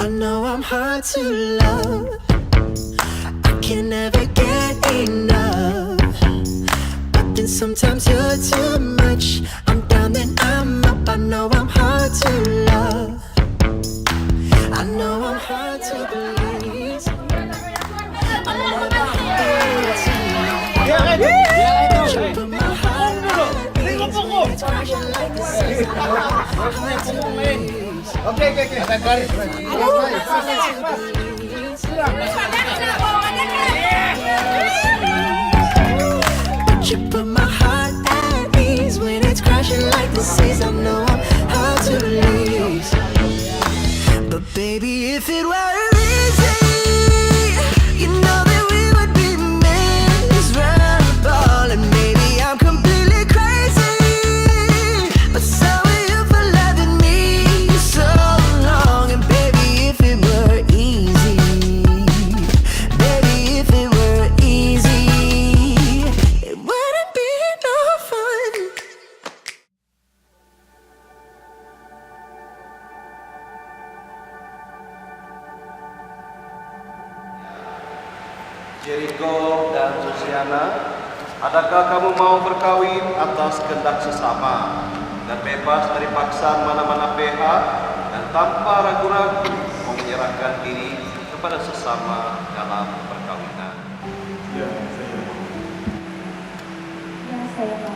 I know I'm hard to love. I can never get enough. But then sometimes you're too much. I'm down then I'm up. I know I'm hard to love. I know I'm hard to believe. I know I'm hard to put my heart at ease. It's crashing like the sea. Okay. But you put my heart at ease when it's crashing like the seas. I know I'm hard to release. But baby, if it were easy, you know that we would be miserable. And maybe I'm completely crazy, but so are you for loving me so long. And baby, if it were easy, baby, if it were easy, it wouldn't be no fun. Jericho dan Susiana, adakah kamu mau berkawin atas kehendak sesama dan bebas dari paksaan mana-mana pihak dan tanpa ragu-ragu mau menyerahkan diri kepada sesama dalam perkawinan? Ya, saya. Ya, saya mau.